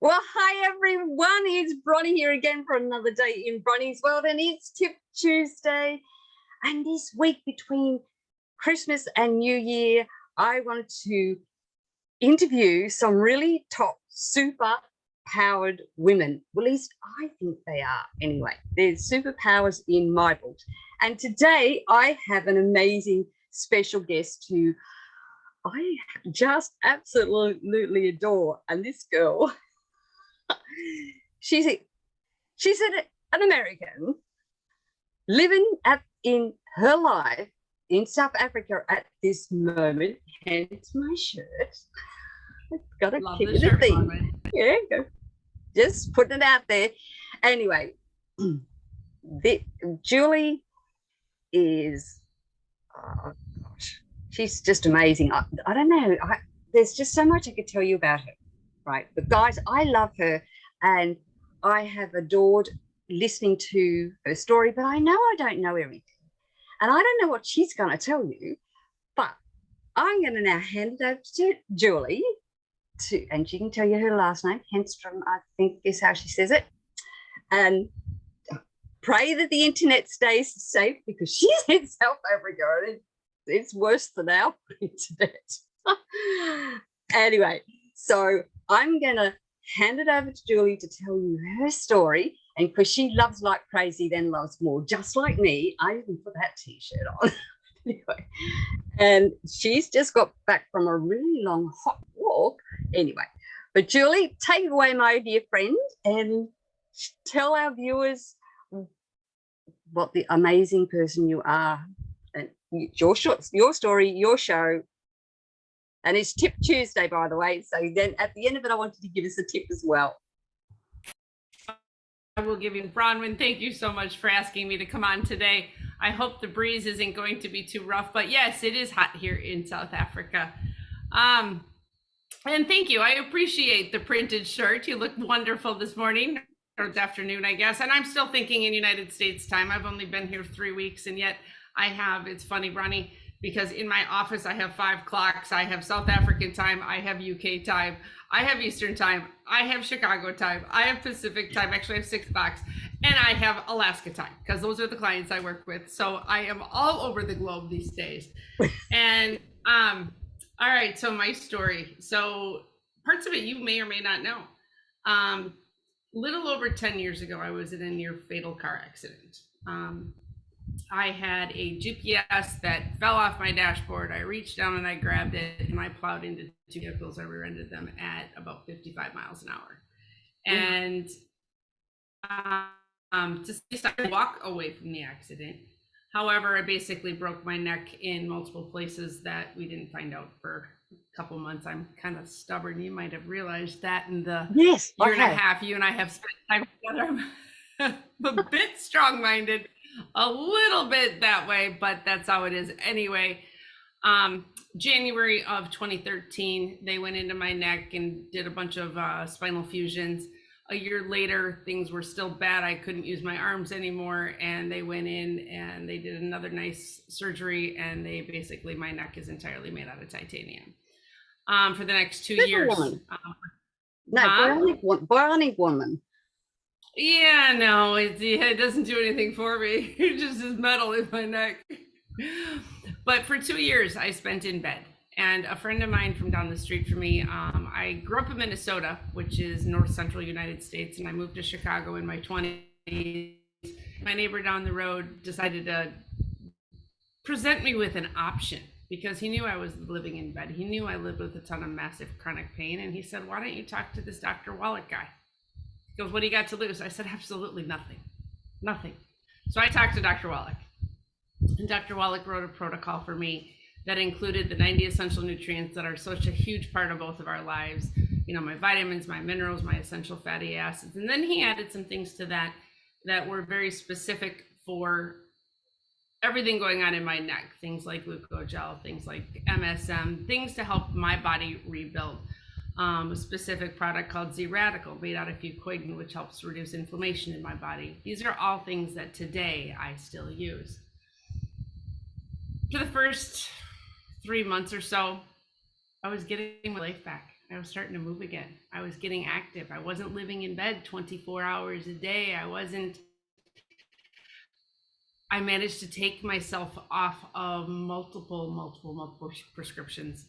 Well, hi everyone. It's Bronnie here again for another day in Bronnie's World, and it's Tip Tuesday. And this week between Christmas and New Year, I wanted to interview some really top super powered women. Well, at least I think they are anyway. They're superpowers in my book. And today I have an amazing special guest who I just absolutely adore. And this girl, she's an American living in her life in South Africa at this moment. Hence my shirt. I've got to keep it a thing. Yeah, just putting it out there. Anyway, Julie is, oh gosh, she's just amazing. I don't know. There's just so much I could tell you about her. Right. But guys, I love her and I have adored listening to her story, but I know I don't know everything. And I don't know what she's going to tell you, but I'm going to now hand it over to Julie, and she can tell you her last name, Hegstrom, I think is how she says it. And pray that the internet stays safe because she's in South Africa and it's worse than our internet. Anyway, so I'm going to hand it over to Julie to tell you her story. And because she loves like crazy, then loves more, just like me. I even put that T-shirt on. Anyway, and she's just got back from a really long, hot walk. Anyway, but Julie, take it away, my dear friend, and tell our viewers what the amazing person you are. And your story, your show. And it's Tip Tuesday, by the way. So then at the end of it, I wanted to give us a tip as well. I will give you, Bronwyn, thank you so much for asking me to come on today. I hope the breeze isn't going to be too rough, but yes, it is hot here in South Africa. And thank you. I appreciate the printed shirt. You look wonderful this morning, or this afternoon, I guess. And I'm still thinking in United States time. I've only been here 3 weeks, and yet it's funny, Ronnie, because in my office, I have 5 clocks. I have South African time. I have UK time. I have Eastern time. I have Chicago time. I have Pacific time. Actually, I have 6 clocks. And I have Alaska time because those are the clients I work with. So I am all over the globe these days. And all right, so my story. So parts of it you may or may not know. Little over 10 years ago, I was in a near fatal car accident. I had a GPS that fell off my dashboard. I reached down and I grabbed it and I plowed into 2 vehicles. I rear-ended them at about 55 miles an hour. And just I walk away from the accident. However, I basically broke my neck in multiple places that we didn't find out for a couple months. I'm kind of stubborn. You might have realized that in the year and a half you and I have spent time together. I'm a bit strong-minded. A little bit that way, but that's how it is. Anyway, January of 2013, they went into my neck and did a bunch of spinal fusions. A year later, things were still bad. I couldn't use my arms anymore. And they went in and they did another nice surgery. And they basically, my neck is entirely made out of titanium for the next 2 years. Bionic woman. Yeah, no, it doesn't do anything for me. It just is metal in my neck. But for 2 years, I spent in bed. And a friend of mine from down the street from me, I grew up in Minnesota, which is north central United States, and I moved to Chicago in my 20s. My neighbor down the road decided to present me with an option because he knew I was living in bed. He knew I lived with a ton of massive chronic pain. And he said, why don't you talk to this Dr. Wallach guy? He goes, what do you got to lose? I said, absolutely nothing. So I talked to Dr. Wallach. And Dr. Wallach wrote a protocol for me that included the 90 essential nutrients that are such a huge part of both of our lives. You know, my vitamins, my minerals, my essential fatty acids. And then he added some things to that were very specific for everything going on in my neck. Things like glucogel, things like MSM, things to help my body rebuild. A specific product called Z-Radical made out of fucoidan, which helps reduce inflammation in my body. These are all things that today I still use. For the first 3 months or so, I was getting my life back. I was starting to move again. I was getting active. I wasn't living in bed 24 hours a day. I managed to take myself off of multiple prescriptions.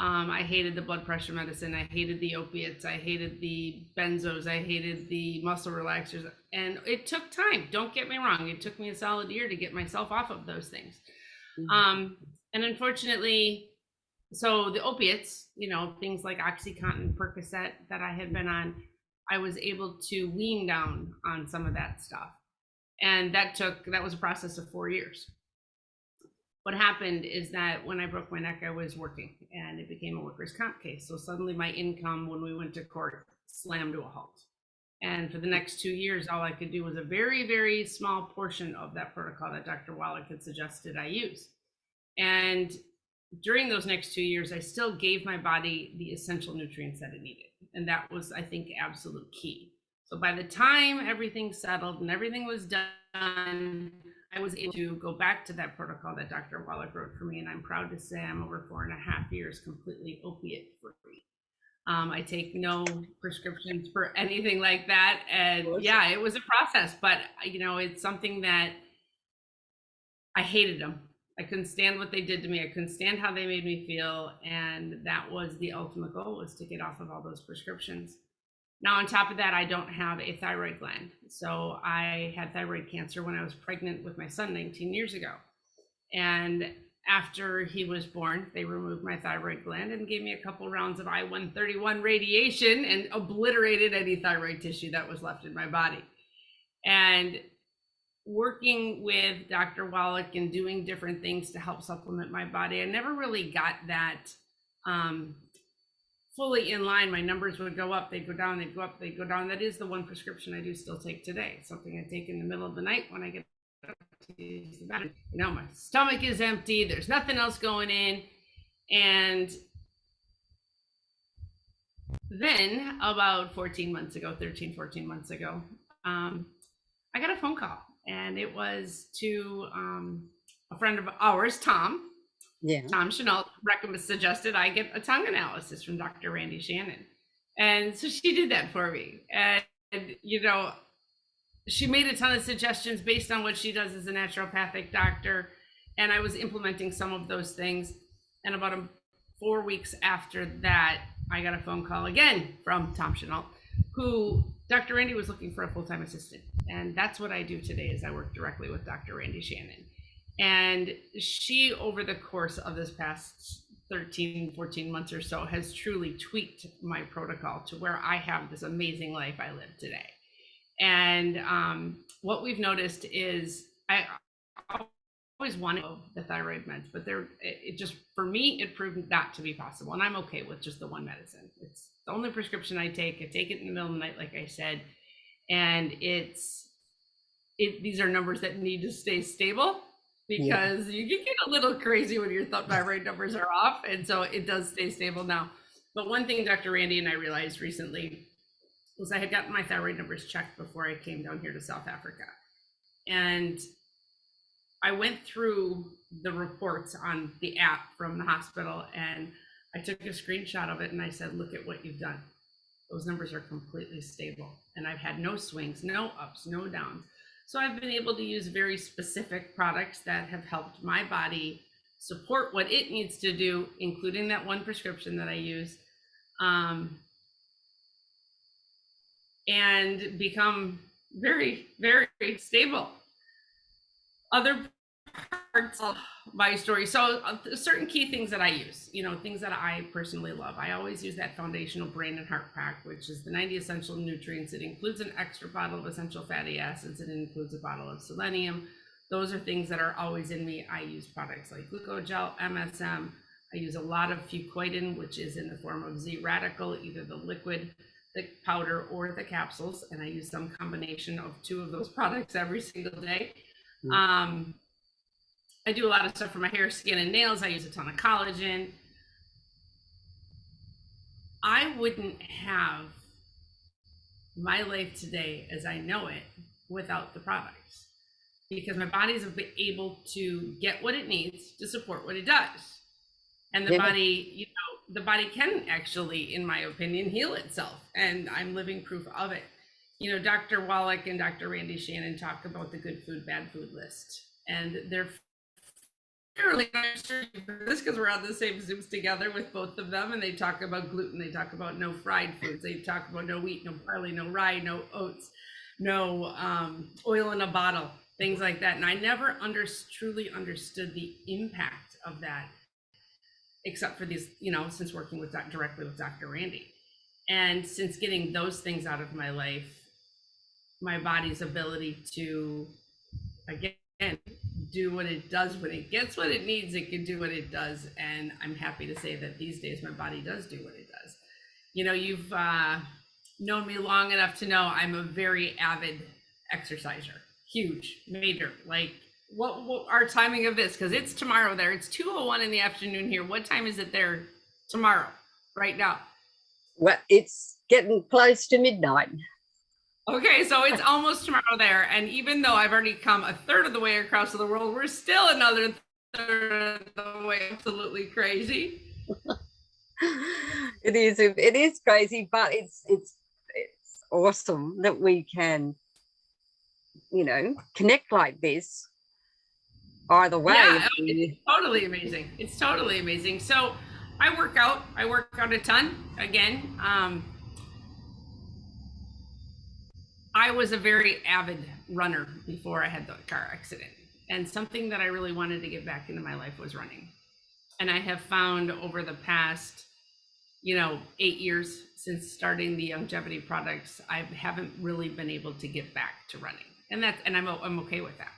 I hated the blood pressure medicine. I hated the opiates. I hated the benzos. I hated the muscle relaxers. And it took time. Don't get me wrong. It took me a solid year to get myself off of those things. And unfortunately, so the opiates, things like Oxycontin, Percocet that I had been on, I was able to wean down on some of that stuff. And that was a process of 4 years. What happened is that when I broke my neck, I was working and it became a workers' comp case. So suddenly my income when we went to court slammed to a halt. And for the next 2 years, all I could do was a very, very small portion of that protocol that Dr. Wallach had suggested I use. And during those next 2 years, I still gave my body the essential nutrients that it needed. And that was, I think, absolute key. So by the time everything settled and everything was done, I was able to go back to that protocol that Dr. Wallach wrote for me. And I'm proud to say I'm over 4.5 years completely opiate free. I take no prescriptions for anything like that. And yeah, it was a process, but it's something that I hated them. I couldn't stand what they did to me. I couldn't stand how they made me feel. And that was the ultimate goal, was to get off of all those prescriptions. Now, on top of that, I don't have a thyroid gland. So I had thyroid cancer when I was pregnant with my son 19 years ago. And after he was born, they removed my thyroid gland and gave me a couple rounds of I-131 radiation and obliterated any thyroid tissue that was left in my body. And working with Dr. Wallach and doing different things to help supplement my body, I never really got that fully in line. My numbers would go up, they'd go down, they'd go up, they'd go down. That is the one prescription I do still take today. It's something I take in the middle of the night when I get up to use the bathroom. My stomach is empty, there's nothing else going in. And then about 13, 14 months ago, I got a phone call, and it was to a friend of ours, Tom. Yeah. Tom Shannon suggested I get a tongue analysis from Dr. Randi Shannon. And so she did that for me. And, she made a ton of suggestions based on what she does as a naturopathic doctor. And I was implementing some of those things. And about 4 weeks after that, I got a phone call again from Tom Shannon, who Dr. Randi was looking for a full-time assistant. And that's what I do today, is I work directly with Dr. Randi Shannon. And she, over the course of this past 13, 14 months or so, has truly tweaked my protocol to where I have this amazing life I live today. And what we've noticed is I always wanted the thyroid meds, but it just, for me, it proved not to be possible. And I'm okay with just the one medicine. It's the only prescription I take. I take it in the middle of the night, like I said. And these are numbers that need to stay stable, because you can get a little crazy when your thyroid numbers are off. And so it does stay stable now. But one thing Dr. Randi and I realized recently was I had gotten my thyroid numbers checked before I came down here to South Africa. And I went through the reports on the app from the hospital, and I took a screenshot of it and I said, look at what you've done. Those numbers are completely stable. And I've had no swings, no ups, no downs. So I've been able to use very specific products that have helped my body support what it needs to do, including that one prescription that I use, and become very, very stable. Other parts of my story. So certain key things that I use, things that I personally love. I always use that foundational brain and heart pack, which is the 90 essential nutrients. It includes an extra bottle of essential fatty acids. It includes a bottle of selenium. Those are things that are always in me. I use products like glucogel, MSM. I use a lot of fucoidan, which is in the form of Z-radical, either the liquid, the powder, or the capsules. And I use some combination of 2 of those products every single day. I do a lot of stuff for my hair, skin, and nails. I use a ton of collagen. I wouldn't have my life today as I know it without the products, because my body's able to get what it needs to support what it does. And the body, the body can actually, in my opinion, heal itself. And I'm living proof of it. You know, Dr. Wallach and Dr. Randi Shannon talk about the good food, bad food list. And they're fairly this because we're on the same Zooms together with both of them. And they talk about gluten. They talk about no fried foods. They talk about no wheat, no barley, no rye, no oats, no oil in a bottle, things like that. And I never truly understood the impact of that, except for these, you know, since working with directly with Dr. Randi. And since getting those things out of my life, my body's ability to, again, do what it does when it gets what it needs, it can do what it does. And I'm happy to say that these days my body does do what it does. You know, you've known me long enough to know I'm a very avid exerciser, huge, major. Like, what our timing of this? Because it's tomorrow there. It's 2:01 in the afternoon here. What time is it there tomorrow, right now? Well, it's getting close to midnight. Okay, so it's almost tomorrow there. And even though I've already come a third of the way across the world, we're still another third of the way absolutely crazy. It is crazy, but it's awesome that we can, you know, connect like this either way. Yeah, it's totally amazing. It's totally amazing. So I work out a ton. Again, I was a very avid runner before I had the car accident. And something that I really wanted to get back into my life was running. And I have found over the past, 8 years since starting the longevity products, I haven't really been able to get back to running. And I'm okay with that.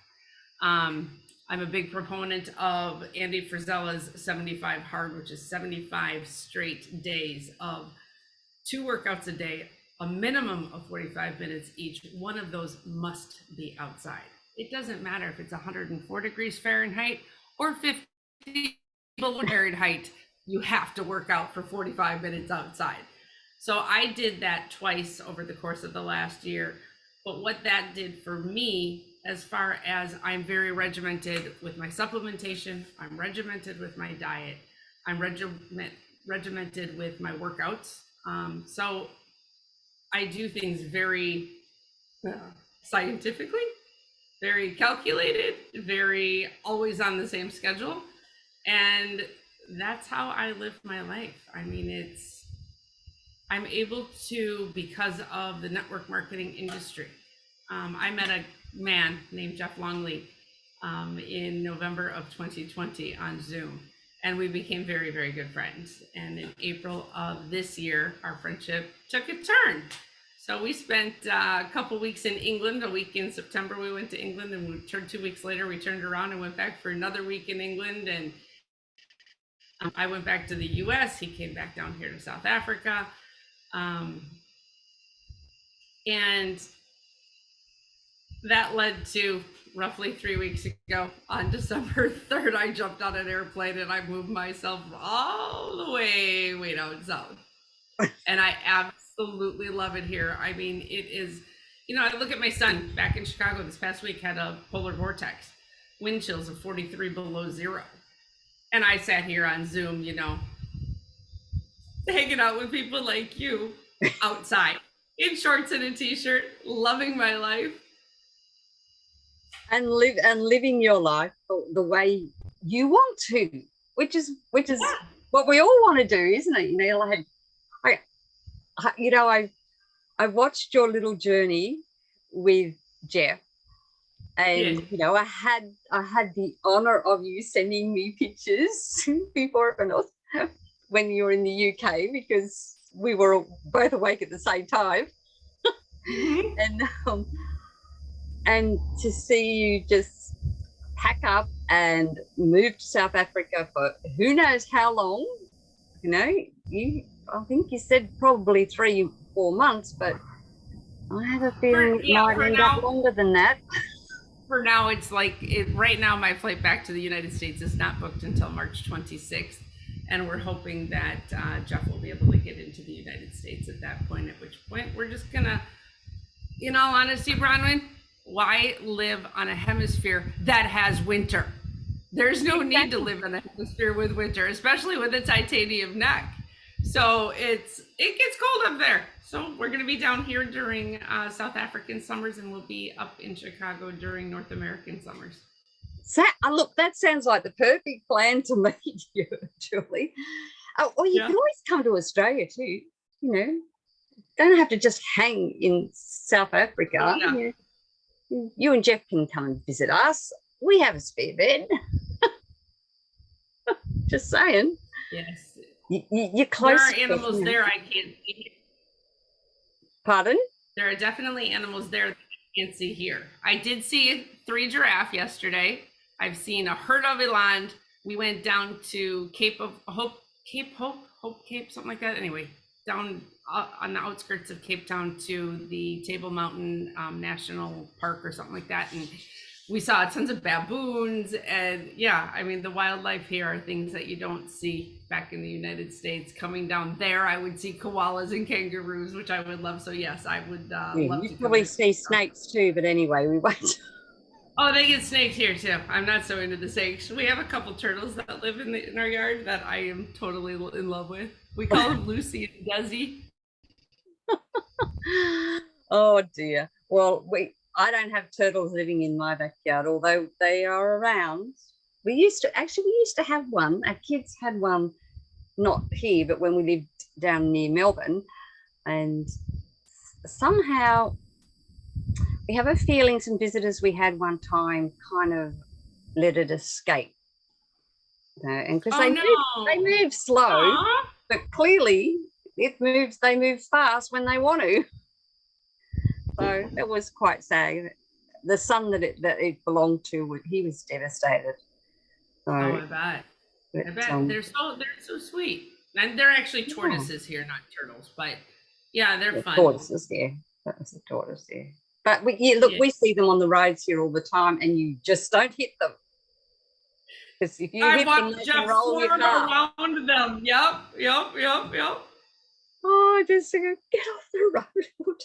I'm a big proponent of Andy Frisella's 75 hard, which is 75 straight days of 2 workouts a day, a minimum of 45 minutes each. One of those must be outside. It doesn't matter if it's 104 degrees Fahrenheit or 50 below Fahrenheit, you have to work out for 45 minutes outside. So I did that twice over the course of the last year. But what that did for me, as far as I'm very regimented with my supplementation, I'm regimented with my diet, I'm regimented with my workouts. So I do things very scientifically, very calculated, very always on the same schedule. And that's how I live my life. I mean, I'm able to, because of the network marketing industry. I met a man named Jeff Longley in November of 2020 on Zoom, and we became very, very good friends. And in April of this year, our friendship took a turn. So we spent a couple weeks in England. A week in September, we went to England, and we turned 2 weeks later, we turned around and went back for another week in England. And I went back to the US. He came back down here to South Africa. And that led to roughly 3 weeks ago on December 3rd, I jumped on an airplane and I moved myself all the way down south. And I absolutely love it here. I mean, it is, I look at my son back in Chicago this past week, had a polar vortex, wind chills of 43 below zero. And I sat here on Zoom, hanging out with people like you outside in shorts and a t-shirt, loving my life. And living your life the way you want to, which is what we all want to do, isn't it? Like I watched your little journey with Jeff, and yeah. I had the honor of you sending me pictures before and when you were in the UK, because we were both awake at the same time. And to see you just pack up and move to South Africa for who knows how long, I think you said probably 3-4 months, but I have a feeling it might end up longer than that. For now, it's like right now, my flight back to the United States is not booked until March 26th. And we're hoping that Jeff will be able to get into the United States at that point, at which point we're just gonna, in all honesty, Bronwyn, why live on a hemisphere that has winter? There's no need to live in a hemisphere with winter, especially with a titanium neck. So it gets cold up there. So we're going to be down here during South African summers, and we'll be up in Chicago during North American summers. Look, that sounds like the perfect plan to me, Julie. Or you can always come to Australia too. You know, don't have to just hang in South Africa. Oh, yeah. You and Jeff can come and visit us. We have a spare bed. Just saying. Yes. You're close. There are animals there I can't see. Pardon? There are definitely animals there that I can't see here. I did see 3 giraffe yesterday. I've seen a herd of eland. We went down to Cape Hope, something like that. Anyway, down on the outskirts of Cape Town to the Table Mountain National Park or something like that. And we saw tons of baboons. And yeah, I mean, the wildlife here are things that you don't see back in the United States. Coming down there, I would see koalas and kangaroos, which I would love. So yes, I would love to. You probably see snakes too, but anyway, we won't. Oh, they get snakes here too. I'm not so into the snakes. We have a couple turtles that live in our yard that I am totally in love with. We call them Lucy and Desi. Oh dear. Well, I don't have turtles living in my backyard, although they are around. We used to have one. Our kids had one, not here, but when we lived down near Melbourne, and somehow we have a feeling some visitors we had one time kind of let it escape. And because they move slow, but clearly they move fast when they want to. So that was quite sad. The son that it belonged to, he was devastated. So, I bet. They're so sweet. And they're actually tortoises here, not turtles. But yeah, they're fun. Tortoises, yeah. That was the tortoise, yeah. But we see them on the roads here all the time, and you just don't hit them. Because if you hit them, they can roll your car. Around them. Yep. Oh, just get off the road.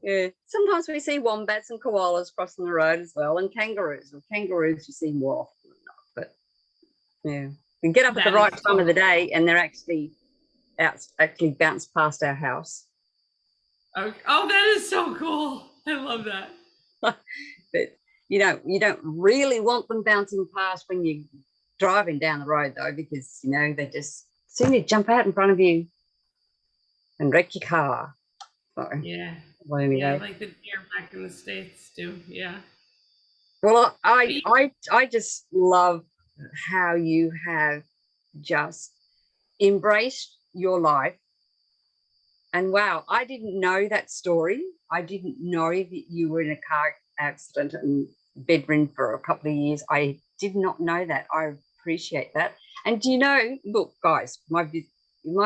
Yeah. Sometimes we see wombats and koalas crossing the road as well, and kangaroos. Kangaroos you see more often than not. But yeah, we get up at the right time of the day, and they're actually bounce past our house. Okay. Oh, that is so cool. I love that. But you don't really want them bouncing past when you're driving down the road though, because they just soon to jump out in front of you and wreck your car. So, yeah. Well, anyway. Yeah, like the deer back in the States do. Yeah. Well, I just love how you have just embraced your life. And wow, I didn't know that story. I didn't know that you were in a car accident and bedridden for a couple of years. I did not know that. I appreciate that. And look, guys, my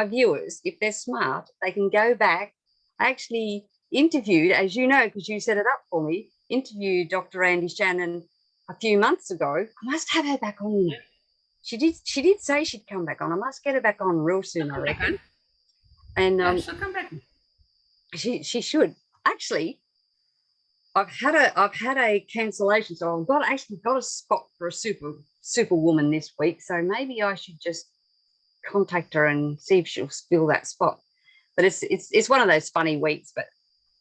viewers, if they're smart, they can go back. I actually interviewed, as you know, because you set it up for me, interviewed Dr. Randi Shannon a few months ago. I must have her back on. She did say she'd come back on. I must get her back on real soon, I reckon. And she'll come back. She should. Actually, I've had a cancellation, so I've actually got a spot for a superwoman this week. So maybe I should just contact her and see if she'll fill that spot. But it's one of those funny weeks, but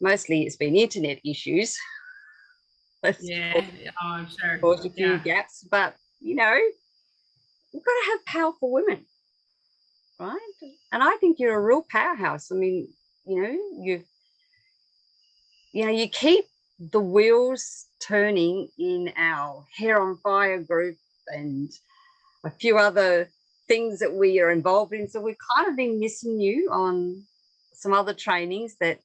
mostly it's been internet issues. I'm sure. Caused a few gaps, but we've got to have powerful women, right? And I think you're a real powerhouse. I mean, you keep the wheels turning in our Hair on Fire group and a few other things that we are involved in. So we've kind of been missing you on some other trainings that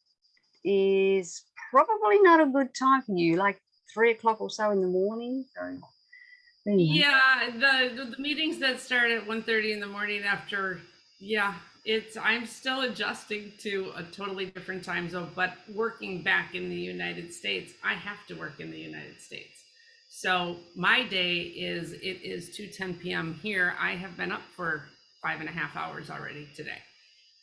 is probably not a good time for you, like 3 o'clock or so in the morning. So, anyway. Yeah, the meetings that start at 1:30 in the morning after, I'm still adjusting to a totally different time zone, but working back in the United States, I have to work in the United States. So my day is 2:10 p.m. here. I have been up for 5.5 hours already today.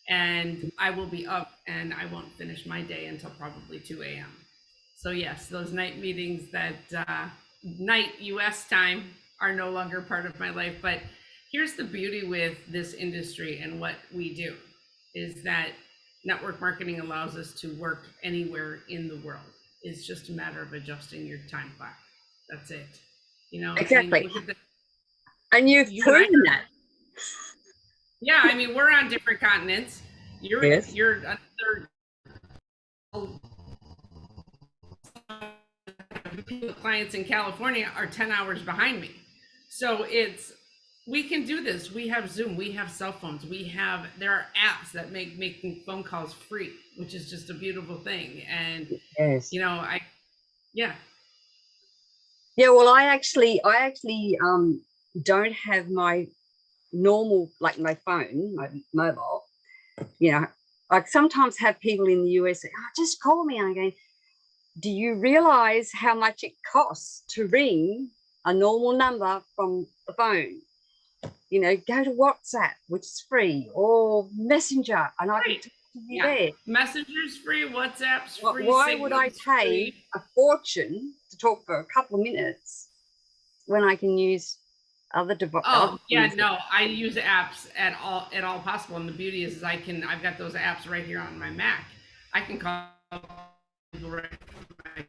And I will be up and I won't finish my day until probably 2 a.m. So yes, those night meetings that night US time are no longer part of my life. But here's the beauty with this industry and what we do is that network marketing allows us to work anywhere in the world. It's just a matter of adjusting your time clock. That's it. You know, Exactly. I mean, look at the, And you've proven that. yeah, I mean, we're on different continents. Yes. You're another clients in California are 10 hours behind me. So we can do this. We have Zoom, we have cell phones, there are apps that make making phone calls free, which is just a beautiful thing. And yes, yeah. Yeah, well, I actually don't have my normal, like my phone, my mobile. You know, like sometimes have people in the US say, "Oh, just call me." And I'm going, do you realize how much it costs to ring a normal number from the phone? You know, go to WhatsApp, which is free, or Messenger, and I can talk to you there. Messenger's free, WhatsApp's free. Why would I pay a fortune to talk for a couple of minutes when I can use other devices? Oh, yeah, no, I use apps at all possible. And the beauty is I've got those apps right here on my Mac. I can call people right from my,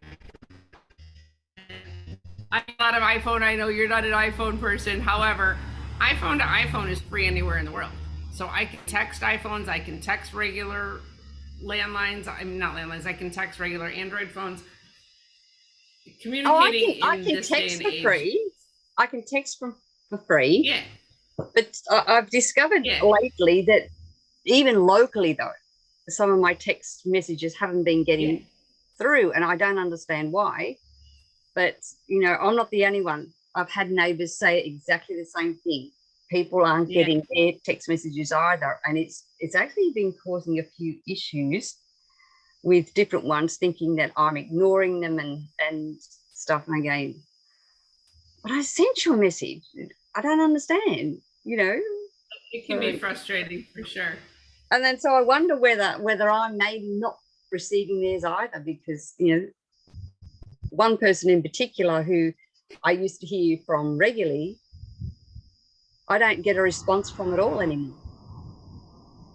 I'm not an iPhone. I know you're not an iPhone person. However, iPhone to iPhone is free anywhere in the world. So I can text iPhones, I can text regular landlines. I'm not landlines, I can text regular Android phones. Communicating I can text for free. I can text for free. Yeah. But I've discovered lately that even locally, though, some of my text messages haven't been getting through, and I don't understand why. But, you know, I'm not the only one. I've had neighbours say exactly the same thing. People aren't getting their text messages either, and it's actually been causing a few issues with different ones, thinking that I'm ignoring them and stuff. And again, but I sent you a message. I don't understand, you know. It can be frustrating for sure. And then so I wonder whether I'm maybe not receiving theirs either, because, you know, one person in particular who I used to hear from regularly, I don't get a response from at all anymore.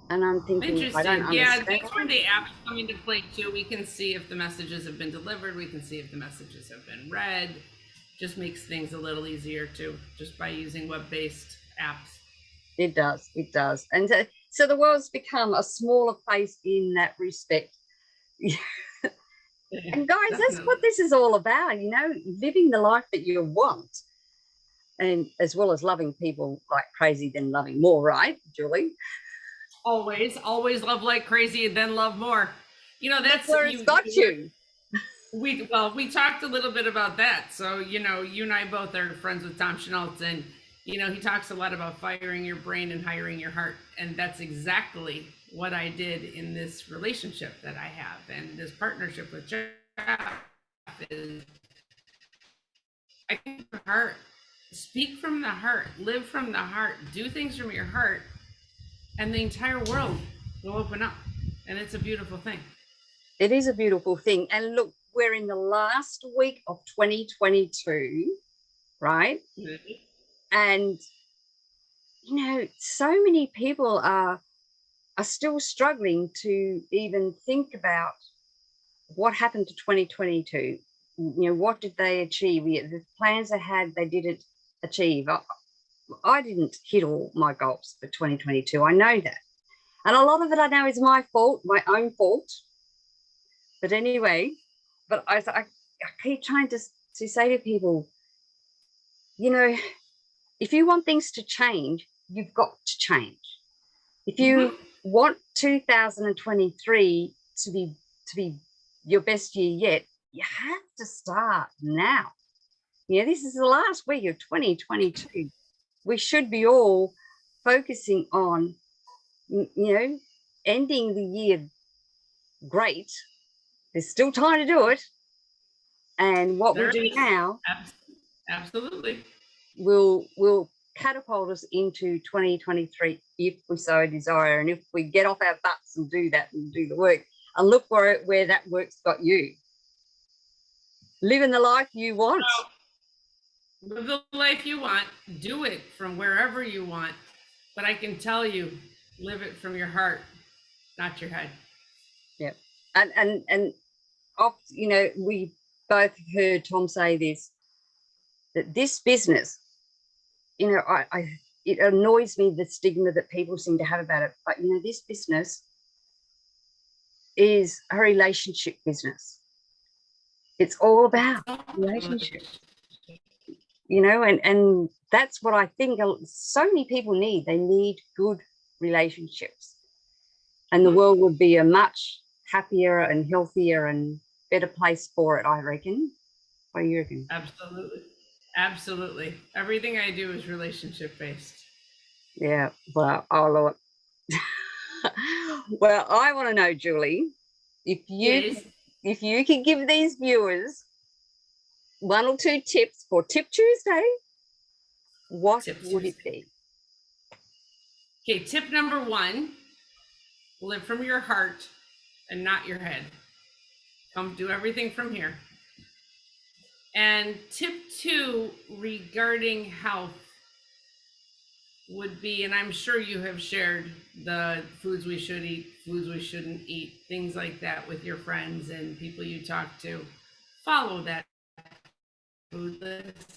And I'm thinking, I don't understand. Yeah, that's where the apps come into play too. We can see if the messages have been delivered. We can see if the messages have been read. Just makes things a little easier too, just by using web-based apps. It does. It does. And so the world's become a smaller place in that respect. And guys, that's what this is all about, you know, living the life that you want, and as well as loving people like crazy, then loving more, right, Julie? Always love like crazy and then love more. You know, that's where it's got you. We talked a little bit about that. So, you know, you and I both are friends with Tom Schnaultz, and, you know, he talks a lot about firing your brain and hiring your heart. And that's exactly what I did in this relationship that I have, and this partnership with Jeff is I think the heart, speak from the heart, live from the heart, do things from your heart, and the entire world will open up. And it's a beautiful thing. It is a beautiful thing. And look, we're in the last week of 2022, right? Mm-hmm. And, you know, so many people are still struggling to even think about what happened to 2022. You know, what did they achieve? The plans they had, they didn't achieve. I didn't hit all my goals for 2022. I know that. And a lot of it I know is my fault, my own fault. But anyway, but I keep trying to say to people, you know, if you want things to change, you've got to change. If you want 2023 to be your best year yet, you have to start now. You know, this is the last week of 2022. We should be all focusing on, you know, ending the year great. There's still time to do it. And what we do now absolutely will catapult us into 2023 if we so desire, and if we get off our butts and do that and do the work. And look where that work's got you. Living the life you want. Live the life you want, do it from wherever you want. But I can tell you, live it from your heart, not your head. Yeah. And you know, we both heard Tom say this, that this business, you know, it annoys me, the stigma that people seem to have about it. But you know, this business is a relationship business. It's all about relationships, you know, and that's what I think so many people need. They need good relationships, and the world would be a much happier and healthier and better place for it, I reckon. What do you reckon? Absolutely. Absolutely. Everything I do is relationship based. Yeah, well, oh Lord. Well, I want to know, Julie, if you Yes. if you could give these viewers one or two tips for Tip Tuesday, what Tip would it Tuesday. be? Okay, tip number one, live from your heart and not your head. Come do everything from here. And tip two regarding health would be, and I'm sure you have shared the foods we should eat, foods we shouldn't eat, things like that with your friends and people you talk to. Follow that food list.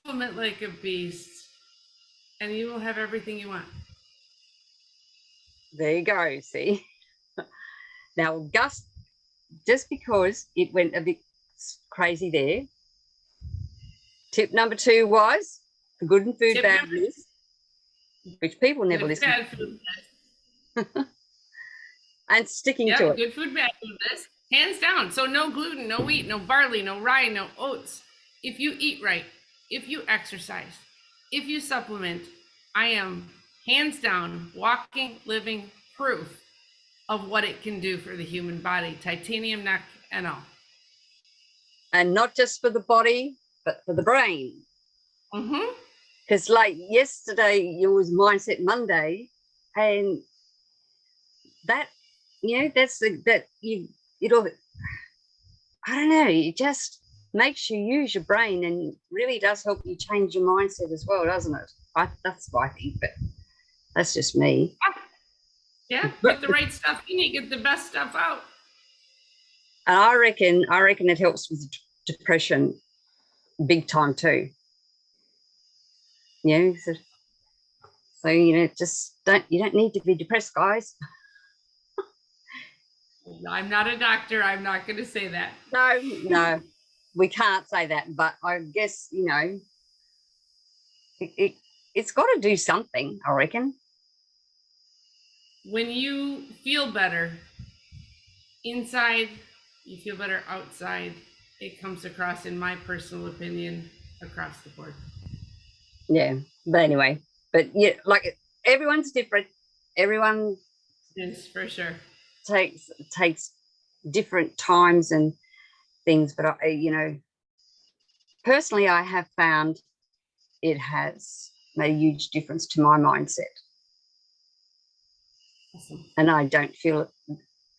Implement like a beast, and you will have everything you want. There you go. See, now Gus, just because it went a bit crazy there, tip number two was the good and food Tip bad number list, which people never good listen bad food list. and sticking to Yep, it. good food bad food list. Hands down. So no gluten, no wheat, no barley, no rye, no oats. If you eat right, if you exercise, if you supplement, I am hands down walking, living proof of what it can do for the human body, titanium neck and all. And not just for the body, but for the brain. Mm-hmm. Because like yesterday, it was Mindset Monday, and that, you know, that's that you, it'll, I don't know, it just makes you use your brain and really does help you change your mindset as well, doesn't it? That's what I think, but that's just me. Yeah, get the right stuff in, you get the best stuff out. And I reckon it helps with depression big time too. You know, so you know, just you don't need to be depressed, guys. I'm not a doctor. I'm not going to say that. No, we can't say that. But I guess, you know, it's got to do something, I reckon. When you feel better inside, you feel better outside. It comes across, in my personal opinion, across the board. Yeah. But anyway, but yeah, like everyone's different. Everyone Yes, for sure. takes different times and things. But I, you know, personally, I have found it has made a huge difference to my mindset. Awesome. And I don't feel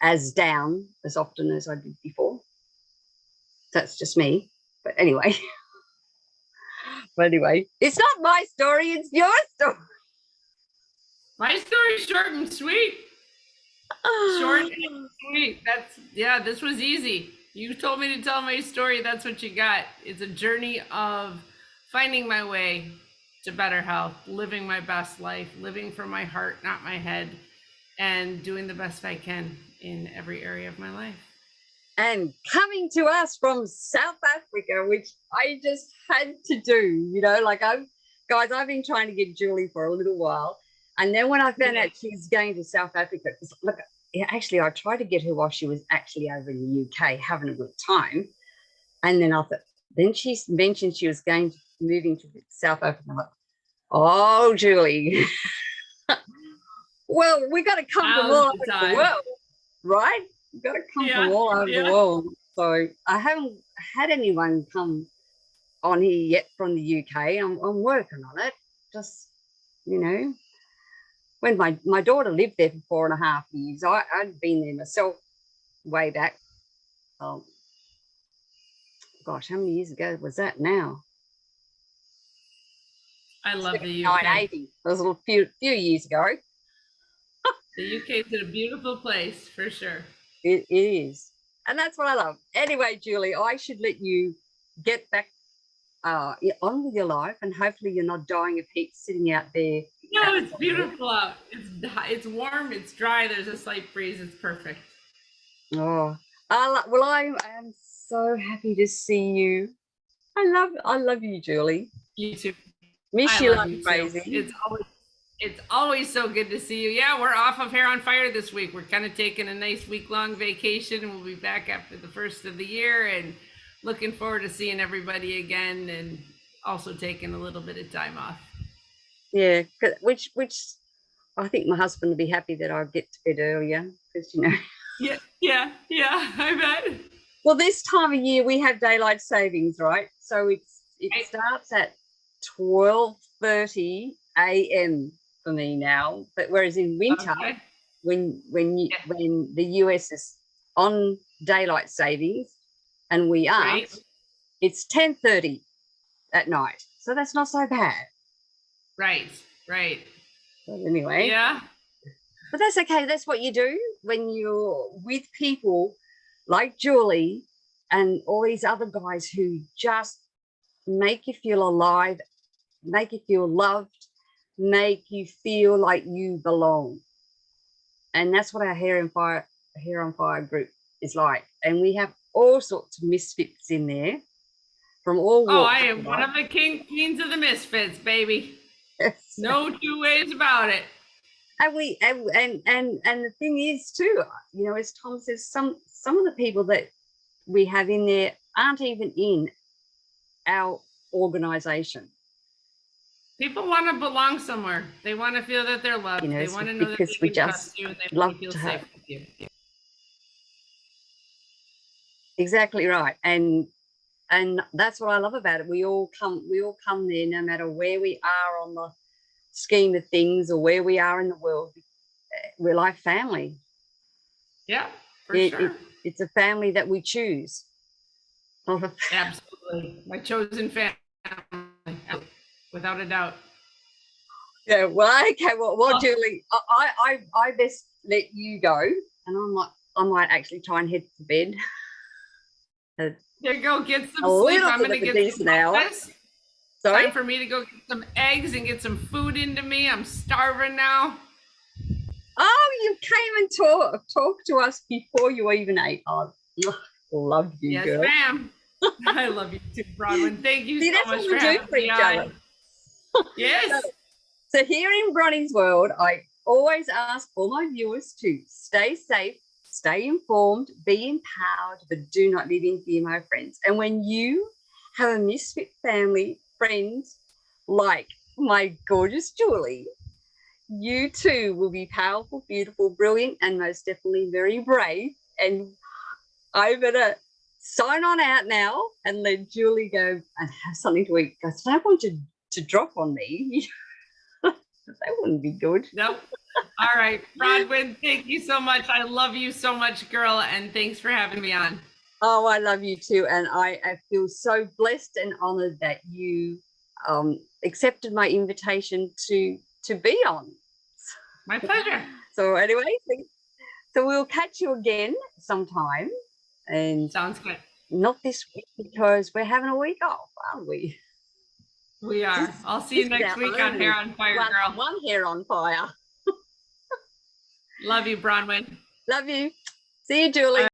as down as often as I did before. That's just me. But anyway, it's not my story, it's your story. My story's short and sweet. Short and sweet. This was easy. You told me to tell my story. That's what you got. It's a journey of finding my way to better health, living my best life, living from my heart, not my head, and doing the best I can in every area of my life. And coming to us from South Africa, which I just had to do, you know, like I've been trying to get Julie for a little while. And then when I found out she was going to South Africa, look, actually, I tried to get her while she was actually over in the UK having a good time. And then I thought, then she mentioned she was moving to South Africa. I'm like, oh, Julie. Well, we got to come from all over the world, right? We've got to come from all over the world. So I haven't had anyone come on here yet from the UK. I'm working on it. Just, you know, when my daughter lived there for 4.5 years, I'd been there myself way back. gosh, how many years ago was that now? I love the UK. 1980. That was a few years ago. The UK is a beautiful place for sure. It is. And that's what I love. Anyway, Julie, I should let you get back on with your life, and hopefully you're not dying of heat sitting out there. No, it's beautiful out. It's warm, it's dry, there's a slight breeze, it's perfect. Oh, well, I am so happy to see you. I love you, Julie. You too. Miss you like crazy. It's always so good to see you. Yeah, we're off of Hair on Fire this week. We're kind of taking a nice week-long vacation, and we'll be back after the first of the year, and looking forward to seeing everybody again, and also taking a little bit of time off. Yeah, which I think my husband will be happy that I get to bed earlier, because Yeah, I bet. Well, this time of year we have daylight savings, right? So it starts at 12:30 a.m. for me now. But whereas in winter, when the US is on daylight savings and we aren't, it's 10:30 at night. So that's not so bad. Right. But anyway. Yeah. But that's okay. That's what you do when you're with people like Julie and all these other guys who just make you feel alive, make you feel loved, make you feel like you belong. And that's what our Hair on Fire group is like. And we have all sorts of misfits in there from all walks. Oh, I am one of the queens of the misfits, baby. Yes. No two ways about it. And the thing is too, as Tom says, some of the people that we have in there aren't even in our organization. People want to belong somewhere. They want to feel that they're loved. They want to know that they can trust you and they want to feel safe with you. Exactly right. And that's what I love about it. We all come there, no matter where we are on the scheme of things or where we are in the world. We're like family. Yeah, for sure. It's a family that we choose. Absolutely. My chosen family, without a doubt. Yeah, well, okay, well, Julie, I best let you go, and I might actually try and head to bed. There you go, get some sleep. I'm going to get some breakfast. Sorry? Time for me to go get some eggs and get some food into me. I'm starving now. Oh, you came and talked to us before you even ate. Oh, love you, girl. Yes, ma'am. I love you too, Bronwyn. Thank you so much for having me. Each other. Yes. So here in Bronnie's World, I always ask all my viewers to stay safe, stay informed, be empowered, but do not live in fear, my friends. And when you have a misfit family, friends like my gorgeous Julie, you too will be powerful, beautiful, brilliant, and most definitely very brave. And I better sign on out now and let Julie go and have something to eat, because I don't want you to drop on me. That wouldn't be good. Nope. All right, Bronwyn, thank you so much. I love you so much, girl, and thanks for having me on. Oh, I love you too, and I feel so blessed and honored that you accepted my invitation to be on. My pleasure. So anyway, so we'll catch you again sometime. And sounds good. Not this week, because we're having a week off, aren't we? We are. I'll see you next week on Hair on Fire, girl. One Hair on Fire. Love you, Bronwyn. Love you. See you, Julie.